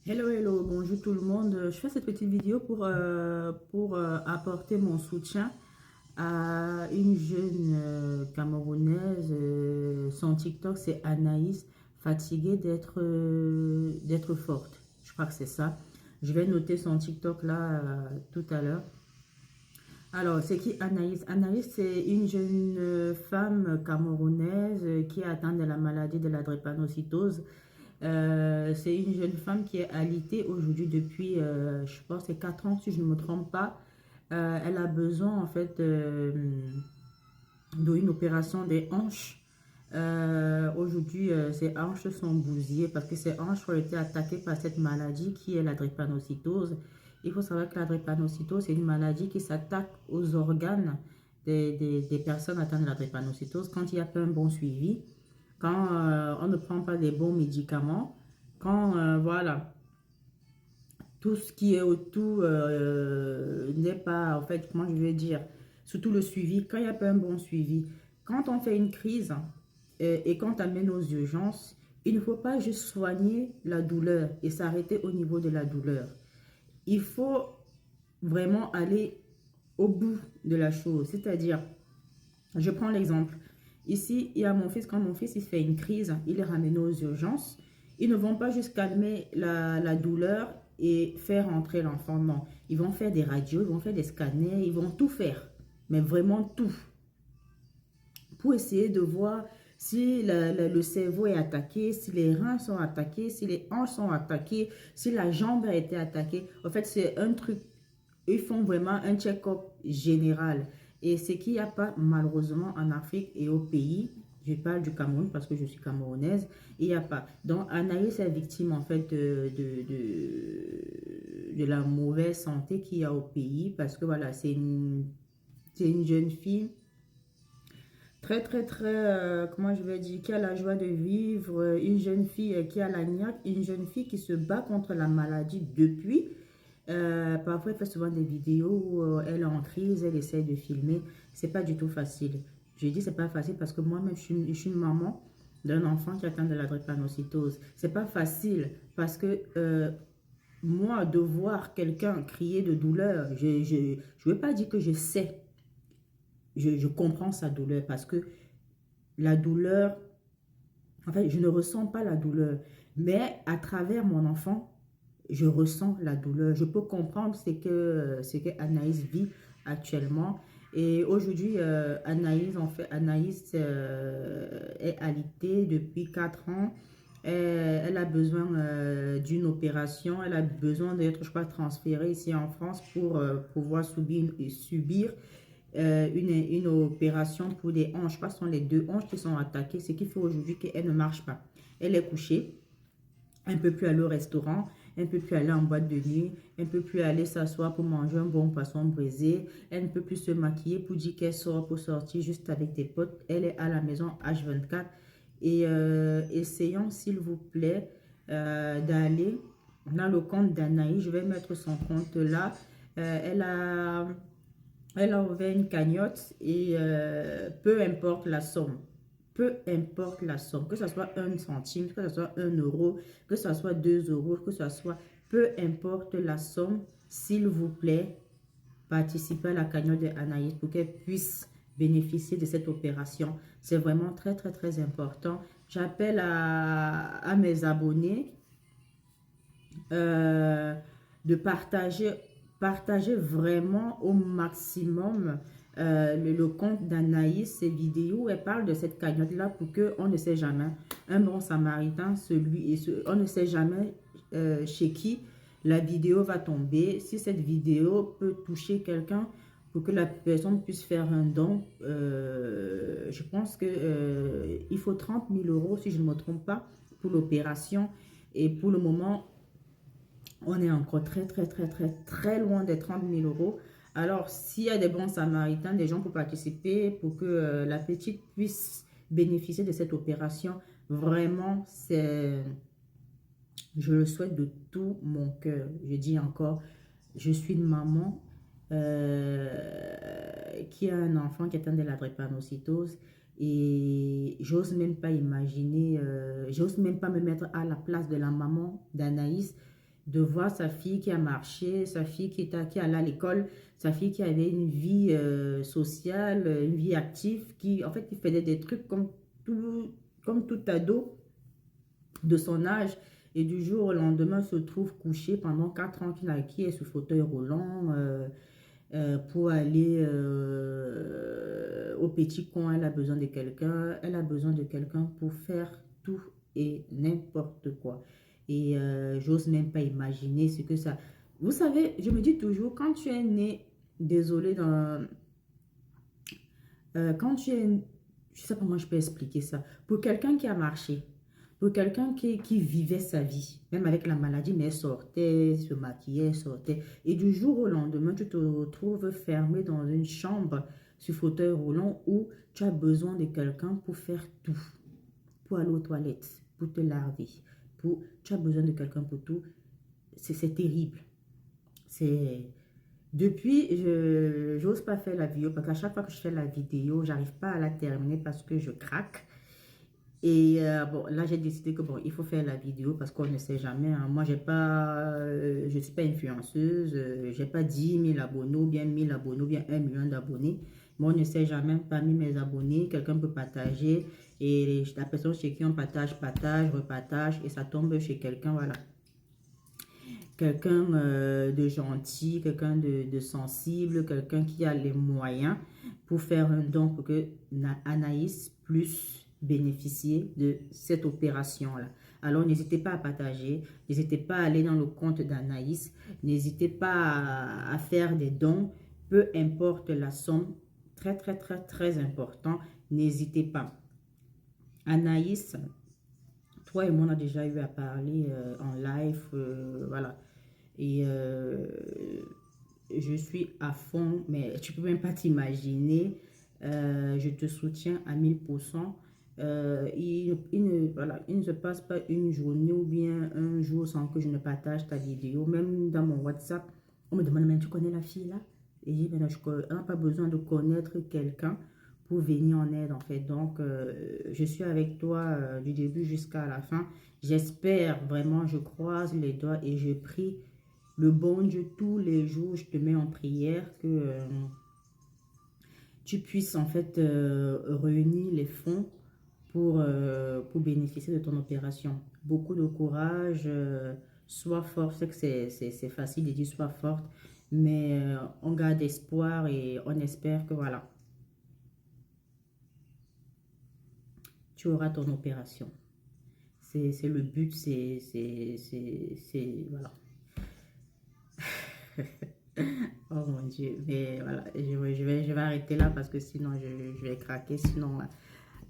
Hello, hello, bonjour tout le monde. Je fais cette petite vidéo pour apporter mon soutien à une jeune Camerounaise. Son TikTok, c'est Anaïs, fatiguée d'être forte. Je crois que c'est ça. Je vais noter son TikTok là tout à l'heure. Alors, c'est qui Anaïs? Anaïs, c'est une jeune femme camerounaise qui est atteinte de la maladie de la drépanocytose. C'est une jeune femme qui est alitée aujourd'hui depuis, je pense, c'est 4 ans, si je ne me trompe pas. Elle a besoin, en fait, d'une opération des hanches. Aujourd'hui, ses hanches sont bousillées parce que ses hanches ont été attaquées par cette maladie qui est la drépanocytose. Il faut savoir que la drépanocytose, c'est une maladie qui s'attaque aux organes des personnes atteintes de la drépanocytose quand il n'y a pas un bon suivi, quand on ne prend pas les bons médicaments, quand voilà, tout ce qui est autour n'est pas, en fait, comment je vais dire, surtout le suivi, quand il n'y a pas un bon suivi, quand on fait une crise et quand on amène aux urgences, il ne faut pas juste soigner la douleur et s'arrêter au niveau de la douleur. Il faut vraiment aller au bout de la chose, c'est-à-dire, je prends l'exemple. Ici, il y a mon fils. Quand mon fils il fait une crise, il est ramené aux urgences. Ils ne vont pas juste calmer la douleur et faire entrer l'enfant. Non, ils vont faire des radios, ils vont faire des scanners, ils vont tout faire. Mais vraiment tout. Pour essayer de voir si le cerveau est attaqué, si les reins sont attaqués, si les hanches sont attaquées, si la jambe a été attaquée. En fait, c'est un truc, ils font vraiment un check-up général. Et ce qu'il n'y a pas malheureusement en Afrique et au pays, je parle du Cameroun parce que je suis camerounaise, il n'y a pas. Donc Anaïs est victime en fait de la mauvaise santé qu'il y a au pays parce que voilà, c'est une jeune fille très, très, très, comment je vais dire, qui a la joie de vivre, une jeune fille qui a la niaque, une jeune fille qui se bat contre la maladie depuis. Parfois, elle fait souvent des vidéos où elle est en crise, elle essaie de filmer. C'est pas du tout facile. Je dis c'est pas facile parce que moi-même, je suis une maman d'un enfant qui atteint de la drépanocytose. C'est pas facile parce que moi, de voir quelqu'un crier de douleur, je veux pas dire que je sais, je comprends sa douleur parce que la douleur, en fait, je ne ressens pas la douleur, mais à travers mon enfant, je ressens la douleur. Je peux comprendre ce que Anaïs vit actuellement. Et aujourd'hui, Anaïs est alitée depuis 4 ans. Elle a besoin d'une opération. Elle a besoin d'être, je crois, transférée ici en France pour pouvoir subir une opération pour des hanches. Je crois que ce sont les deux hanches qui sont attaquées. Ce qui fait aujourd'hui qu'elle ne marche pas. Elle est couchée. Elle ne peut plus aller au restaurant, elle ne peut plus aller en boîte de nuit, elle ne peut plus aller s'asseoir pour manger un bon poisson braisé, elle ne peut plus se maquiller pour dire qu'elle sort pour sortir juste avec des potes. Elle est à la maison H24. Et essayons, s'il vous plaît, d'aller dans le compte d'Anaïs. Je vais mettre son compte là. Elle a ouvert une cagnotte et peu importe la somme, que ce soit un centime, que ce soit 1 euro, que ce soit 2 euros, que ce soit, peu importe la somme, s'il vous plaît, participez à la cagnotte d'Anaïs pour qu'elle puisse bénéficier de cette opération. C'est vraiment très, très, très important. J'appelle à mes abonnés euh, de partager vraiment au maximum le compte d'Anaïs, ses vidéos. Elle parle de cette cagnotte-là pour qu'on ne sait jamais. Un bon samaritain, on ne sait jamais chez qui la vidéo va tomber. Si cette vidéo peut toucher quelqu'un pour que la personne puisse faire un don, je pense que il faut 30 000 euros, si je ne me trompe pas, pour l'opération. Et pour le moment, on est encore très, très, très, très, très loin des 30 000 euros. Alors, s'il y a des bons samaritains, des gens pour participer, pour que la petite puisse bénéficier de cette opération, vraiment, je le souhaite de tout mon cœur. Je dis encore, je suis une maman qui a un enfant qui est atteint de la drépanocytose et j'ose même pas imaginer, j'ose même pas me mettre à la place de la maman d'Anaïs. de voir sa fille qui a marché, sa fille qui allait à l'école, sa fille qui avait une vie sociale, une vie active, qui en fait qui faisait des trucs comme tout ado de son âge. Et du jour au lendemain, se trouve couché pendant 4 ans qui est sous fauteuil roulant pour aller au petit coin. Elle a besoin de quelqu'un. Elle a besoin de quelqu'un pour faire tout et n'importe quoi. Et j'ose même pas imaginer ce que ça... Vous savez, je me dis toujours, quand tu es né, désolé, quand tu es... Je sais pas comment je peux expliquer ça. Pour quelqu'un qui a marché, pour quelqu'un qui vivait sa vie, même avec la maladie, mais elle sortait, se maquillait, sortait. Et du jour au lendemain, tu te retrouves fermé dans une chambre sur fauteuil roulant où tu as besoin de quelqu'un pour faire tout. Pour aller aux toilettes, pour te laver. Tu as besoin de quelqu'un pour tout. C'est terrible. C'est... Depuis, je n'ose pas faire la vidéo parce qu'à chaque fois que je fais la vidéo, j'arrive pas à la terminer parce que je craque. Et bon, là, j'ai décidé que bon, il faut faire la vidéo parce qu'on ne sait jamais. Hein. Moi, je ne suis pas influenceuse, j'ai pas 10 000 abonnés ou bien 1000 abonnés ou bien 1 million d'abonnés. Mais on ne sait jamais, parmi mes abonnés, quelqu'un peut partager et la personne chez qui on partage, repartage et ça tombe chez quelqu'un, voilà. Quelqu'un de gentil, quelqu'un de sensible, quelqu'un qui a les moyens pour faire un don pour que Anaïs puisse bénéficier de cette opération-là. Alors, n'hésitez pas à partager, n'hésitez pas à aller dans le compte d'Anaïs, n'hésitez pas à faire des dons, peu importe la somme, très, très, très, très important, n'hésitez pas. Anaïs, toi et moi, on a déjà eu à parler en live, voilà. Et je suis à fond, mais tu peux même pas t'imaginer. Je te soutiens à 1000%. Voilà, il ne se passe pas une journée ou bien un jour sans que je ne partage ta vidéo. Même dans mon WhatsApp, on me demande, mais tu connais la fille là? Et je dis, ben, on n'a pas besoin de connaître quelqu'un pour venir en aide en fait. Donc, je suis avec toi du début jusqu'à la fin. J'espère vraiment, je croise les doigts et je prie le bon Dieu tous les jours. Je te mets en prière que tu puisses en fait réunir les fonds pour bénéficier de ton opération. Beaucoup de courage, sois forte. Je sais que c'est facile de dire sois forte, mais on garde espoir et on espère que voilà, tu auras ton opération. C'est le but, voilà. Oh mon Dieu, mais voilà, je vais arrêter là parce que sinon je vais craquer. Sinon,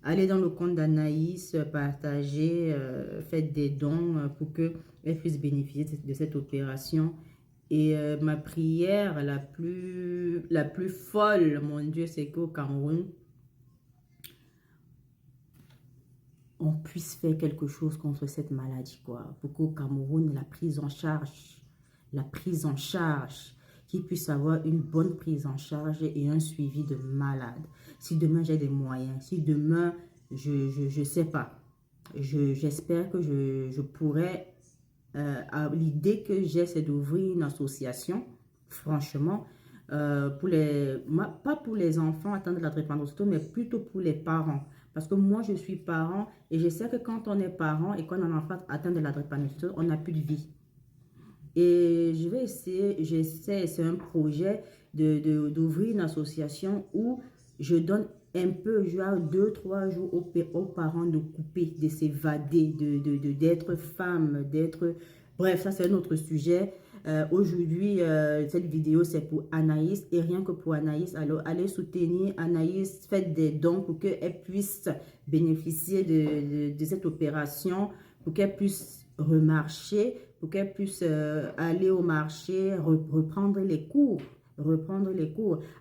allez dans le compte d'Anaïs, partagez, faites des dons pour qu'elle puisse bénéficier de cette opération. Et ma prière la plus folle, mon Dieu, c'est qu'au Cameroun, on puisse faire quelque chose contre cette maladie, quoi. Pour qu'au Cameroun, la prise en charge, qu'ils puissent avoir une bonne prise en charge et un suivi de malade. Si demain j'ai des moyens, si demain, je sais pas, j'espère que je pourrais, l'idée que j'ai, c'est d'ouvrir une association, franchement, pas pour les enfants atteints de la drépanocytose, mais plutôt pour les parents. Parce que moi, je suis parent et je sais que quand on est parent et qu'on a un enfant atteint de la drépanocytose, on n'a plus de vie. Et je vais essayer, c'est un projet d'ouvrir une association où je donne un peu, genre 2-3 jours aux parents de couper, de s'évader, d'être femme, d'être... Bref, ça c'est un autre sujet. Aujourd'hui, cette vidéo c'est pour Anaïs et rien que pour Anaïs. Alors, allez soutenir Anaïs, faites des dons pour qu'elle puisse bénéficier de cette opération, pour qu'elle puisse remarcher, pour qu'elle puisse aller au marché, reprendre les cours,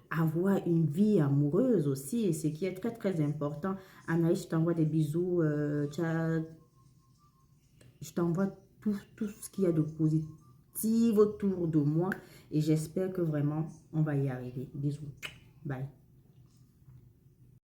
avoir une vie amoureuse aussi, ce qui est très très important. Anaïs, je t'envoie des bisous, je t'envoie tout ce qu'il y a de positif autour de moi et j'espère que vraiment on va y arriver. Bisous, bye.